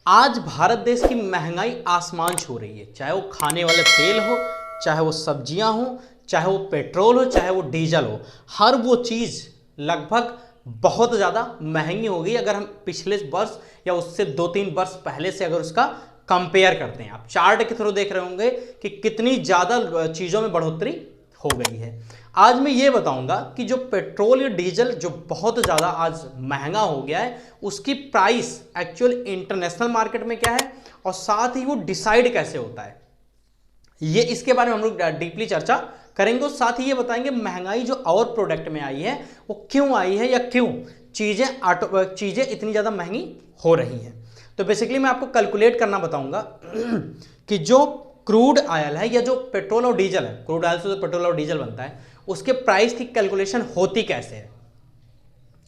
आज भारत देश की महंगाई आसमान छू रही है, चाहे वो खाने वाले तेल हो, चाहे वो सब्जियां हो, चाहे वो पेट्रोल हो, चाहे वो डीजल हो। हर वो चीज़ लगभग बहुत ज़्यादा महंगी हो गई अगर हम पिछले वर्ष या उससे 2-3 वर्ष पहले से अगर उसका कंपेयर करते हैं। आप चार्ट के थ्रू देख रहे होंगे कि कितनी ज़्यादा चीज़ों में बढ़ोतरी हो गई है। आज मैं ये बताऊंगा कि जो पेट्रोल या डीजल जो बहुत ज़्यादा आज महंगा हो गया है, उसकी प्राइस एक्चुअल इंटरनेशनल मार्केट में क्या है और साथ ही वो डिसाइड कैसे होता है, ये इसके बारे में हम लोग डीपली चर्चा करेंगे। और साथ ही ये बताएंगे महंगाई जो और प्रोडक्ट में आई है वो क्यों आई है या क्यों चीज़ें इतनी ज़्यादा महंगी हो रही हैं। तो बेसिकली मैं आपको कैलकुलेट करना बताऊंगा कि जो क्रूड ऑयल है या जो पेट्रोल और डीजल है, क्रूड ऑयल से जो पेट्रोल और डीजल बनता है, उसके प्राइस की कैलकुलेशन होती कैसे है।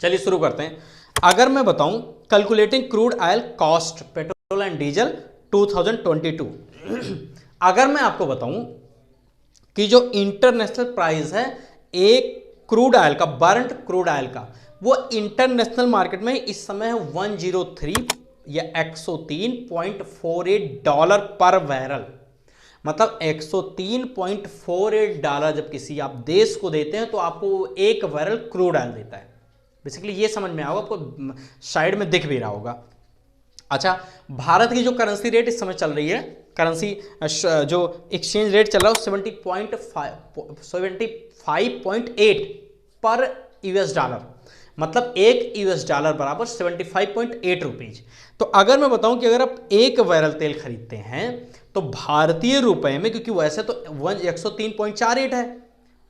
चलिए शुरू करते हैं। अगर मैं बताऊं calculating crude oil cost petrol and diesel 2022, अगर मैं आपको बताऊं कि जो इंटरनेशनल प्राइस है एक क्रूड ऑयल का, बर्न्ड क्रूड ऑयल का, वो इंटरनेशनल मार्केट में इस समय है 103 या 103.48 डॉलर पर बैरल। मतलब 103.48 डॉलर जब किसी आप देश को देते हैं तो आपको एक बैरल क्रूड ऑयल देता है। बेसिकली ये समझ में आओगे, आपको साइड में दिख भी रहा होगा। अच्छा, भारत की जो करेंसी रेट इस समय चल रही है, करेंसी जो एक्सचेंज रेट चल रहा है 75.8 पर यूएस डॉलर, मतलब एक यूएस डॉलर बराबर 75.8 रुपीज। तो अगर मैं बताऊं कि अगर आप एक बैरल तेल खरीदते हैं तो भारतीय रुपए में, क्योंकि वैसे तो 103.48 है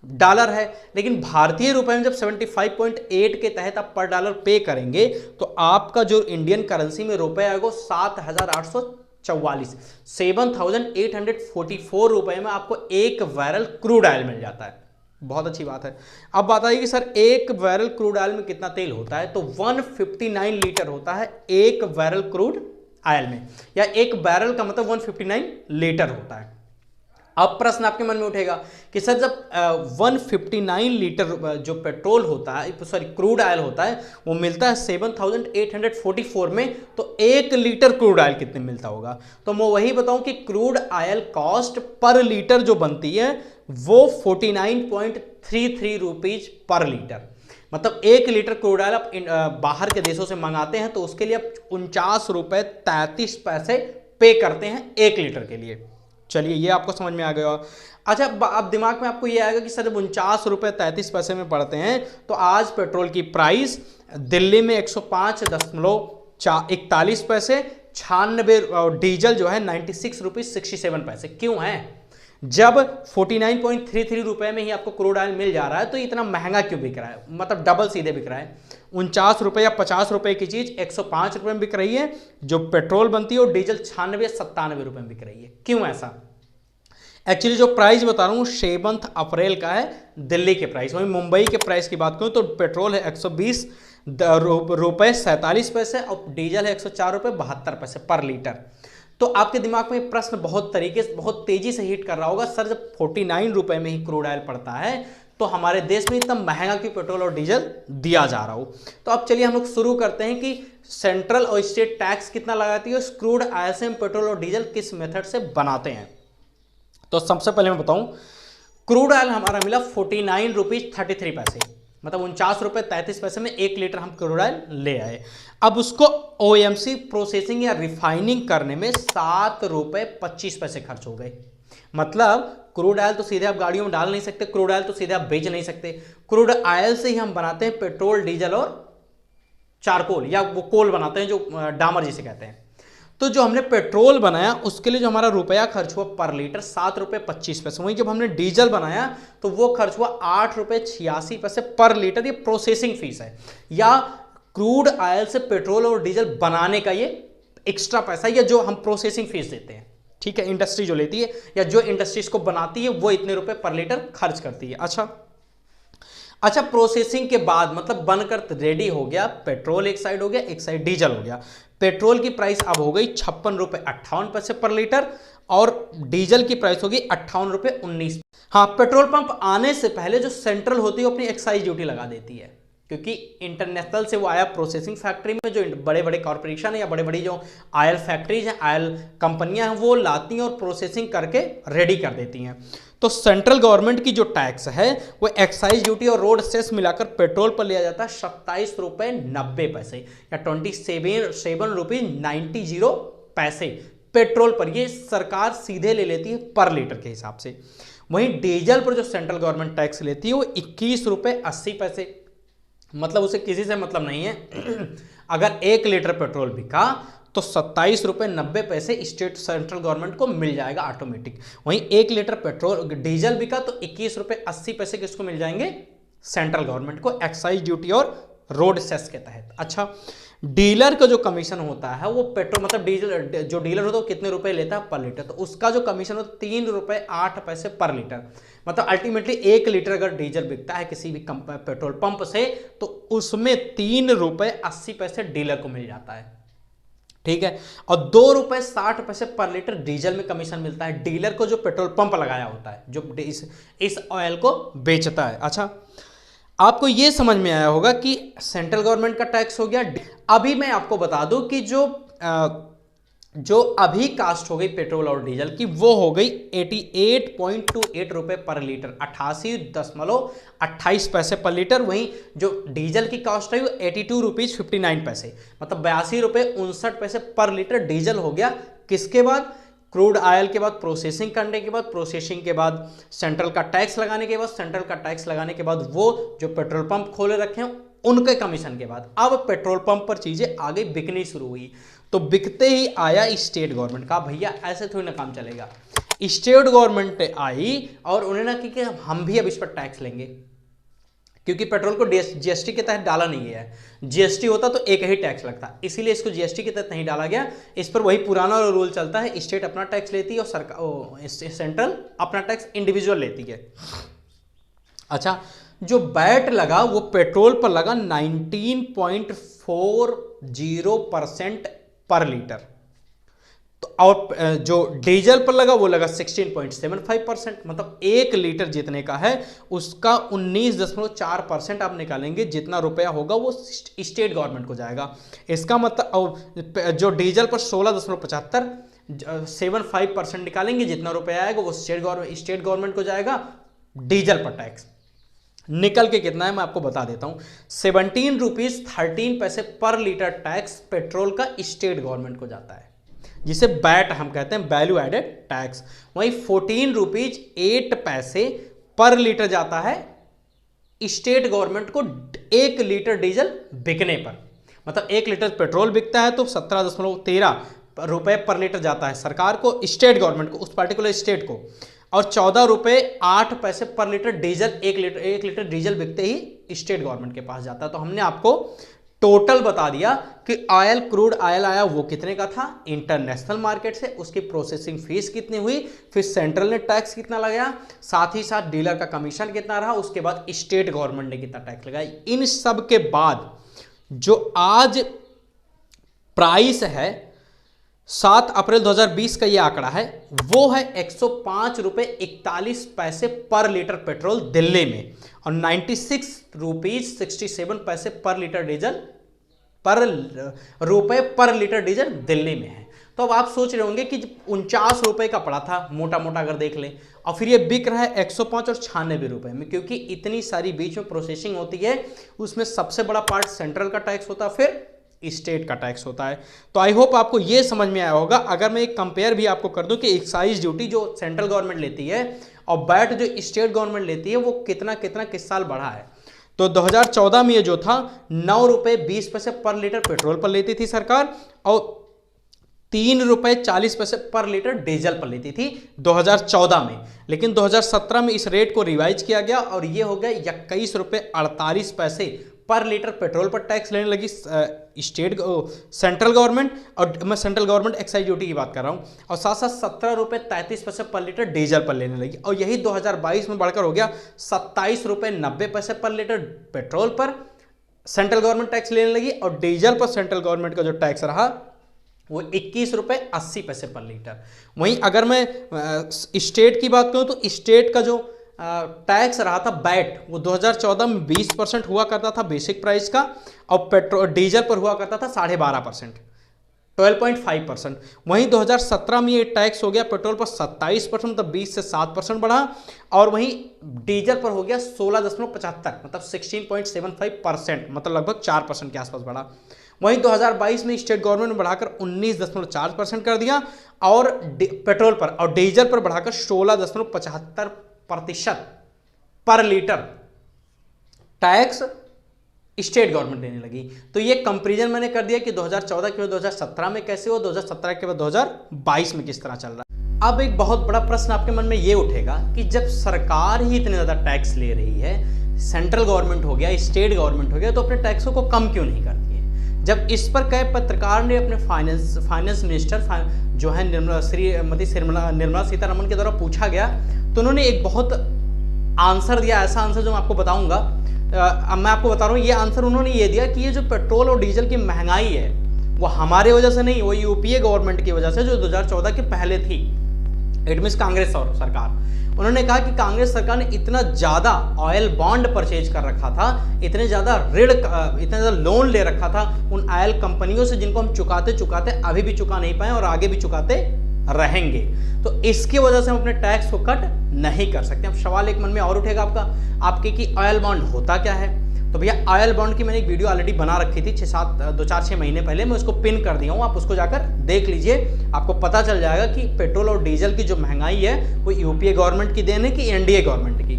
डॉलर है, लेकिन भारतीय रुपए में जब 75.8 के तहत आप पर डॉलर पे करेंगे तो आपका जो इंडियन करेंसी में रुपए आएगा 7,844, 7,844 रुपए में आपको एक बैरल क्रूड ऑयल मिल जाता है। बहुत अच्छी बात है। अब बात आई कि सर एक बैरल क्रूड ऑयल में कितना तेल होता है, तो 159 लीटर होता है एक बैरल क्रूड ऑयल में, या एक बैरल का मतलब 159 लीटर होता है। अब प्रश्न आपके मन में उठेगा कि सर जब 159 लीटर जो पेट्रोल होता है, सॉरी क्रूड ऑयल होता है, वो मिलता है 7,844 में, तो एक लीटर क्रूड ऑयल कितने मिलता होगा। तो मैं वही बताऊं कि crude oil cost per litre जो बनती है वो 49.33 रुपीज पर लीटर। मतलब एक लीटर क्रूड ऑयल आप बाहर के देशों से मंगाते हैं तो उसके लिए आप 49 रुपए 33 पैसे पे करते हैं एक लीटर के लिए। चलिए ये आपको समझ में आ गया। अच्छा, अब दिमाग में आपको ये आएगा कि सर जब 49 रुपए 33 पैसे में पड़ते हैं तो आज पेट्रोल की प्राइस दिल्ली में 105.41 पैसे, 96 और डीजल जो है 96 रुपीज 67 पैसे क्यों है। जब 49.33 रुपए में ही आपको क्रूड ऑयल मिल जा रहा है तो इतना महंगा क्यों बिक रहा है, मतलब डबल सीधे बिक रहा है। 49 रुपए या 50 रुपए की चीज 105 रुपए में बिक रही है जो पेट्रोल बनती है, और डीजल 96-97 रुपए में बिक रही है। क्यों ऐसा? एक्चुअली जो प्राइस बता रहा हूँ 7 अप्रैल का है दिल्ली के प्राइस। वहीं मुंबई के प्राइस की बात करूँ तो पेट्रोल है 120 रुपए 47 पैसे और डीजल है 104 रुपए 72 पैसे पर लीटर। तो आपके दिमाग में प्रश्न बहुत तेजी से हिट कर रहा होगा, सर जब 49 रुपए में ही क्रूड ऑयल पड़ता है तो हमारे देश में इतना महंगा क्यों पेट्रोल और डीजल दिया जा रहा हो। तो अब चलिए हम लोग शुरू करते हैं कि सेंट्रल और स्टेट टैक्स कितना लगाती है, क्रूड ऑयल से हम पेट्रोल और डीजल किस मेथड से बनाते हैं। तो सबसे पहले मैं बताऊं, क्रूड ऑयल हमारा मिला 49 रुपीज 33 पैसे, मतलब 49 रुपए 33 पैसे में एक लीटर हम क्रूड ऑयल ले आए। अब उसको ओएमसी प्रोसेसिंग या रिफाइनिंग करने में 7 रुपए 25 पैसे खर्च हो गए। मतलब क्रूड ऑयल तो सीधे आप गाड़ियों में डाल नहीं सकते, क्रूड ऑयल तो सीधे आप बेच नहीं सकते, क्रूड ऑयल से ही हम बनाते हैं पेट्रोल, डीजल और चारकोल, या वो कोल बनाते हैं जो डामर जिसे कहते हैं। तो जो हमने पेट्रोल बनाया उसके लिए जो हमारा रुपया खर्च हुआ पर लीटर 7 रुपए 25 पैसे, वहीं जब हमने डीजल बनाया तो वो खर्च हुआ 8 रुपए 86 पैसे पर लीटर। ये प्रोसेसिंग फीस है, या क्रूड ऑयल से पेट्रोल और डीजल बनाने का ये एक्स्ट्रा पैसा, या जो हम प्रोसेसिंग फीस देते हैं, ठीक है, इंडस्ट्री जो लेती है या जो इंडस्ट्री इसको बनाती है वो इतने रुपए पर लीटर खर्च करती है। अच्छा, प्रोसेसिंग के बाद मतलब बनकर रेडी हो गया, पेट्रोल एक साइड हो गया, एक साइड डीजल हो गया। पेट्रोल की प्राइस अब हो गई 56 रुपए 58 पैसे पर लीटर और डीजल की प्राइस होगी 58 रुपए 19। हाँ, पेट्रोल पंप आने से पहले जो सेंट्रल होती है वो अपनी एक्साइज ड्यूटी लगा देती है। क्योंकि इंटरनेशनल से वो आया प्रोसेसिंग फैक्ट्री में, जो बड़े बड़े कॉर्पोरेशन है या बड़े बड़ी जो ऑयल फैक्ट्रीज हैं, ऑयल कंपनियां हैं, वो लाती हैं और प्रोसेसिंग करके रेडी कर देती हैं। तो सेंट्रल गवर्नमेंट की जो टैक्स है वो एक्साइज ड्यूटी और रोड सेस मिलाकर पेट्रोल पर लिया जाता है 27.90 या 27 रुपीज 90 पेट्रोल पर। ये सरकार सीधे ले लेती है पर लीटर के हिसाब से। वहीं डीजल पर जो सेंट्रल गवर्नमेंट टैक्स लेती है वो 21.80 रुपये, मतलब उसे किसी से मतलब नहीं है। अगर 1 लीटर पेट्रोल बिका तो 27.90 स्टेट सेंट्रल गवर्नमेंट को मिल जाएगा ऑटोमेटिक। वहीं 1 लीटर पेट्रोल डीजल बिका तो 21.80 किसको मिल जाएंगे? सेंट्रल गवर्नमेंट को, एक्साइज ड्यूटी और रोड सेस के तहत। अच्छा, डीलर का जो कमीशन होता है वो पेट्रोल मतलब डीजल जो डीलर होता है वो कितने रुपए लेता है पर लीटर, तो उसका जो कमीशन होता है 3.08 पर लीटर। मतलब अल्टीमेटली 1 लीटर अगर डीजल बिकता है किसी भी पेट्रोल पंप से तो उसमें 3.80 डीलर को मिल जाता है, ठीक है। और 2.60 पर लीटर डीजल में कमीशन मिलता है डीलर को, जो पेट्रोल पंप लगाया होता है, जो इस ऑयल को बेचता है। अच्छा, आपको यह समझ में आया होगा कि सेंट्रल गवर्नमेंट का टैक्स हो गया। अभी मैं आपको बता दूं कि जो अभी कास्ट हो गई पेट्रोल और डीजल की वो हो गई 88.28 रुपए पर लीटर, 88.28 पर लीटर। वहीं जो डीजल की कास्ट है वो 82 रुपीज 59 पैसे, मतलब 82.59 पर लीटर डीजल हो गया। किसके बाद? क्रूड ऑयल के बाद, प्रोसेसिंग करने के बाद, प्रोसेसिंग के बाद सेंट्रल का टैक्स लगाने के बाद, सेंट्रल का टैक्स लगाने के बाद वो जो पेट्रोल पंप खोले रखे हैं उनके कमीशन के बाद अब पेट्रोल पंप पर चीजें आगे बिकनी शुरू हुई। तो बिकते ही आया स्टेट गवर्नमेंट का, भैया ऐसे थोड़ी ना काम चलेगा। स्टेट गवर्नमेंट आई और उन्होंने कहा कि हम भी अब इस पर टैक्स लेंगे, क्योंकि पेट्रोल को जीएसटी के तहत डाला नहीं गया है। जीएसटी होता तो एक ही टैक्स लगता, इसीलिए इसको जीएसटी के तहत नहीं डाला गया। इस पर वही पुराना रूल चलता है, स्टेट अपना टैक्स लेती है और सरकार सेंट्रल अपना टैक्स इंडिविजुअल लेती है। अच्छा, जो बैट लगा वो पेट्रोल पर लगा 19.40% पर लीटर, तो और जो डीजल पर लगा वो लगा 16.75%, मतलब 1 लीटर जितने का है उसका 19.4% आप निकालेंगे, जितना रुपया होगा वो स्टेट गवर्नमेंट को जाएगा। इसका मतलब जो डीजल पर 16.75% निकालेंगे, जितना रुपया आएगा वो स्टेट गवर्नमेंट को जाएगा डीजल पर टैक्स। निकल के कितना है मैं आपको बता देता हूं, 17 रुपीज 13 पैसे पर लीटर टैक्स पेट्रोल का स्टेट गवर्नमेंट को जाता है, जिसे बैट हम कहते हैं, वैल्यू एडेड टैक्स। वहीं 14 रुपीज 8 पैसे पर लीटर जाता है स्टेट गवर्नमेंट को 1 लीटर डीजल बिकने पर। मतलब 1 लीटर पेट्रोल बिकता है तो 17.13 रुपए पर लीटर जाता है सरकार को, स्टेट गवर्नमेंट को, उस पर्टिकुलर स्टेट को। और 14.08 पर लीटर डीजल, 1 लीटर डीजल बिकते ही स्टेट गवर्नमेंट के पास जाता है। तो हमने आपको टोटल बता दिया कि ऑयल, क्रूड ऑयल आया वो कितने का था इंटरनेशनल मार्केट से, उसकी प्रोसेसिंग फीस कितनी हुई, फिर सेंट्रल ने टैक्स कितना लगाया, साथ ही साथ डीलर का कमीशन कितना रहा, उसके बाद स्टेट गवर्नमेंट ने कितना टैक्स लगाया। इन सब के बाद जो आज प्राइस है 7 अप्रैल 2020 का ये आंकड़ा है, वो है 105 रुपए 41 पैसे पर लीटर पेट्रोल दिल्ली में, और 96 रुपीज 67 पैसे पर लीटर डीजल रुपए पर लीटर डीजल दिल्ली में है। तो अब आप सोच रहे होंगे कि 49 रुपए का पड़ा था मोटा मोटा अगर देख लें, और फिर ये बिक रहा है 105 और 96 रुपए में, क्योंकि इतनी सारी बीच में प्रोसेसिंग होती है, उसमें सबसे बड़ा पार्ट सेंट्रल का टैक्स होता है, फिर स्टेट का टैक्स होता है। तो आई होप आपको ये समझ में आया होगा। अगर मैं एक कंपेयर भी आपको कर दूं कि एक्साइज ड्यूटी जो सेंट्रल गवर्नमेंट लेती है और बैट जो स्टेट गवर्नमेंट लेती है वो कितना कितना किस साल बढ़ा है। तो 2014 में ये जो था 9 रुपए 20 पैसे पर लीटर पेट्रोल पर लेती थी सरकार, और 3 रुपए 40 पैसे पर लीटर डीजल पर लेती थी 2014 में। लेकिन 2017 में इस रेट को रिवाइज किया गया और ये हो गया 21 रुपए 48 पैसे पर लीटर पेट्रोल पर टैक्स लेने लगी सेंट्रल गवर्नमेंट, और मैं सेंट्रल गवर्नमेंट एक्साइज ड्यूटी की बात कर रहा हूं, और साथ साथ 17 रुपए 33 पैसे पर लीटर डीजल पर लेने लगी। और यही 2022 में बढ़कर हो गया 27 रुपए 90 पैसे पर लीटर पेट्रोल पर सेंट्रल गवर्नमेंट टैक्स लेने लगी, और डीजल पर सेंट्रल गवर्नमेंट का जो टैक्स रहा वो 21 रुपए 80 पैसे पर लीटर। वहीं अगर मैं स्टेट की बात करूं तो स्टेट का जो टैक्स रहा था बैट, वो 2014 में 20% हुआ करता था बेसिक प्राइस का, और पेट्रोल डीजल पर हुआ करता था 12.5%, 12.5%। वहीं 2017 में ये टैक्स हो गया पेट्रोल पर 27%, मतलब 20 से 7% बढ़ा, और वहीं डीजल पर हो गया 16.75, मतलब 16.75%, मतलब लगभग 4% के आसपास बढ़ा। वहीं 2022 में स्टेट गवर्नमेंट ने बढ़ाकर 19.4% कर दिया, और पेट्रोल पर और डीजल पर बढ़ाकर 16.75% पर लीटर टैक्स स्टेट गवर्नमेंट देने लगी। तो ये कंपैरिजन मैंने कर दिया कि 2014 के बाद 2017 में कैसे हो, 2017 के बाद 2022 में किस तरह चल रहा है। अब एक बहुत बड़ा प्रश्न आपके मन में ये उठेगा कि जब सरकार ही इतने ज़्यादा टैक्स ले रही है, सेंट्रल गवर्नमेंट हो गया, स्टेट गवर्नमेंट हो गया, तो अपने टैक्सों को कम क्यों नहीं करती है? जब इस पर कई पत्रकार ने अपने फाइनेंस मिनिस्टर जो है निर्मला सीतारमण के द्वारा पूछा गया, तो उन्होंने एक बहुत आंसर दिया, ऐसा आंसर जो मैं आपको बताऊंगा। अब मैं आपको बता रहा हूँ, ये आंसर उन्होंने ये दिया कि ये जो पेट्रोल और डीजल की महंगाई है वो हमारे वजह से नहीं, वो यूपीए गवर्नमेंट की वजह से जो 2014 के पहले थी, इट मीन्स कांग्रेस सरकार। उन्होंने कहा कि कांग्रेस सरकार ने इतना ज़्यादा ऑयल बॉन्ड परचेज कर रखा था, इतने ज़्यादा ऋण, इतना ज़्यादा लोन ले रखा था उन ऑयल कंपनियों से, जिनको हम चुकाते अभी भी चुका नहीं पाए और आगे भी चुकाते रहेंगे। तो इसकी वजह से हम अपने टैक्स को कट नहीं कर सकते। अब सवाल एक मन में और उठेगा आपके कि ऑयल बॉन्ड होता क्या है? तो भैया ऑयल बॉन्ड की मैंने एक वीडियो ऑलरेडी बना रखी थी 2-4-6 महीने पहले, मैं उसको पिन कर दिया हूँ, आप उसको जाकर देख लीजिए, आपको पता चल जाएगा कि पेट्रोल और डीजल की जो महंगाई है वो यूपीए गवर्नमेंट की देन है कि एनडीए गवर्नमेंट की।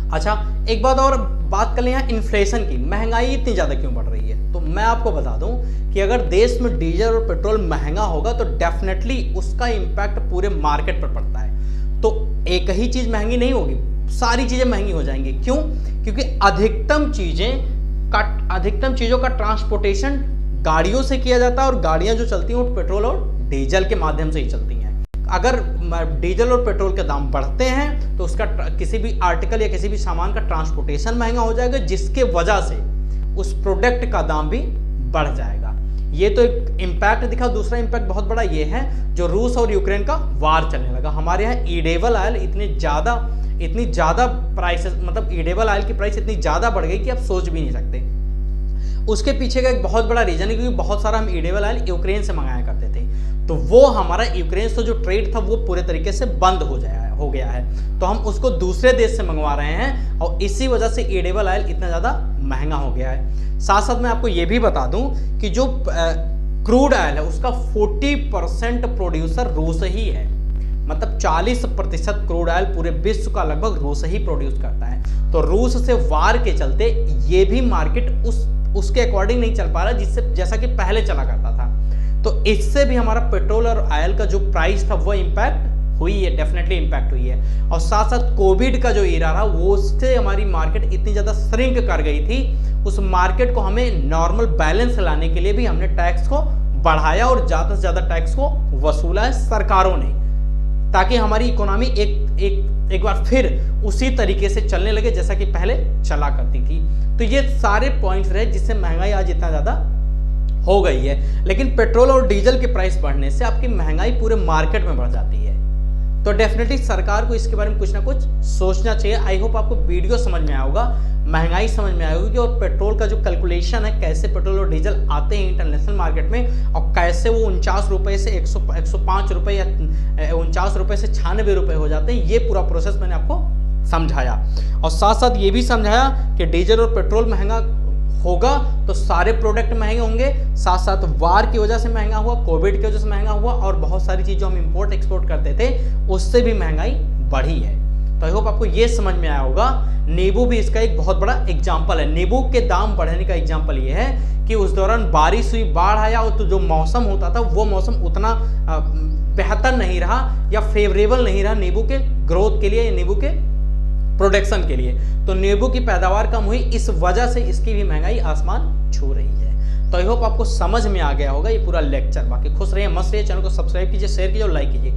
अच्छा, एक बात और बात कर लें यहाँ इन्फ्लेशन की, महंगाई इतनी ज़्यादा क्यों बढ़ रही है? तो मैं आपको बता दूं कि अगर देश में डीजल और पेट्रोल महंगा होगा तो डेफिनेटली उसका इम्पैक्ट पूरे मार्केट पर पड़ता है। तो एक ही चीज़ महंगी नहीं होगी, सारी चीज़ें महंगी हो जाएंगी। क्यों? क्योंकि अधिकतम चीज़ों का ट्रांसपोर्टेशन गाड़ियों से किया जाता है, और गाड़ियाँ जो चलती हैं वो पेट्रोल और डीजल के माध्यम से ही चलती हैं। अगर डीजल और पेट्रोल के दाम बढ़ते हैं तो उसका किसी भी आर्टिकल या किसी भी सामान का ट्रांसपोर्टेशन महंगा हो जाएगा, जिसके वजह से उस प्रोडक्ट का दाम भी बढ़ जाएगा। ये तो एक इम्पैक्ट दिखा। दूसरा इम्पैक्ट बहुत बड़ा ये है, जो रूस और यूक्रेन का वार चलने लगा, हमारे यहाँ ईडेबल ऑयल इतनी ज़्यादा प्राइसेस, मतलब ईडेबल ऑयल की प्राइस इतनी ज़्यादा बढ़ गई कि आप सोच भी नहीं सकते। उसके पीछे का एक बहुत बड़ा रीजन है क्योंकि बहुत सारा हम ईडेबल ऑयल यूक्रेन से मंगाया करते थे, तो वो हमारा यूक्रेन से जो ट्रेड था वो पूरे तरीके से बंद हो गया है, तो हम उसको दूसरे देश से मंगवा रहे हैं, और इसी वजह से ईडेबल ऑयल इतना ज़्यादा महंगा हो गया है। साथ साथ मैं आपको ये भी बता दूं कि जो क्रूड ऑयल है उसका 40% प्रोड्यूसर रूस ही है, मतलब 40% क्रूड ऑयल पूरे विश्व का लगभग रूस ही प्रोड्यूस करता है। तो रूस से वार के चलते ये भी मार्केट उसके अकॉर्डिंग नहीं चल पा रहा जैसा कि पहले चला करता था। तो इससे भी हमारा पेट्रोल और ऑयल का जो प्राइस था वो इम्पैक्ट हुई है, डेफिनेटली इम्पैक्ट हुई है। और साथ साथ कोविड का जो ईरा रहा वो उससे हमारी मार्केट इतनी ज़्यादा श्रिंक कर गई थी, उस मार्केट को हमें नॉर्मल बैलेंस लाने के लिए भी हमने टैक्स को बढ़ाया और ज़्यादा से ज़्यादा टैक्स को वसूला है सरकारों ने, ताकि हमारी इकोनॉमी एक बार फिर उसी तरीके से चलने लगे जैसा कि पहले चला करती थी। तो ये सारे पॉइंट्स रहे जिससे महंगाई आज इतना ज़्यादा हो गई है। लेकिन पेट्रोल और डीजल के प्राइस बढ़ने से आपकी महंगाई पूरे मार्केट में बढ़ जाती है, तो डेफिनेटली सरकार को इसके बारे में कुछ ना कुछ सोचना चाहिए। आई होप आपको वीडियो समझ में आया होगा, महंगाई समझ में आई होगी, और पेट्रोल का जो कैलकुलेशन है, कैसे पेट्रोल और डीजल आते हैं इंटरनेशनल मार्केट में और कैसे वो 49 रुपये से 105 रुपये या 49 रुपये से 96 रुपये हो जाते हैं, ये पूरा प्रोसेस मैंने आपको समझाया। और साथ साथ ये भी समझाया कि डीजल और पेट्रोल महंगा होगा तो सारे प्रोडक्ट महंगे होंगे, साथ साथ वार की वजह से महंगा हुआ, कोविड की वजह से महंगा हुआ, और बहुत सारी चीज़ें हम इंपोर्ट एक्सपोर्ट करते थे उससे भी महंगाई बढ़ी है। तो आई होप आपको ये समझ में आया होगा। नींबू भी इसका एक बहुत बड़ा एग्जाम्पल है। नींबू के दाम बढ़ने का एग्जाम्पल ये है कि उस दौरान बारिश हुई, बाढ़ आया, और तो जो मौसम होता था वो मौसम उतना बेहतर नहीं रहा या फेवरेबल नहीं रहा नींबू के ग्रोथ के लिए या नींबू के प्रोडक्शन के लिए, तो नींबू की पैदावार कम हुई, इस वजह से इसकी भी महंगाई आसमान छू रही है। तो आई होप आपको समझ में आ गया होगा ये पूरा लेक्चर। बाकी खुश रहिए, मस्त रहिए, चैनल को सब्सक्राइब कीजिए, शेयर कीजिए और लाइक कीजिए।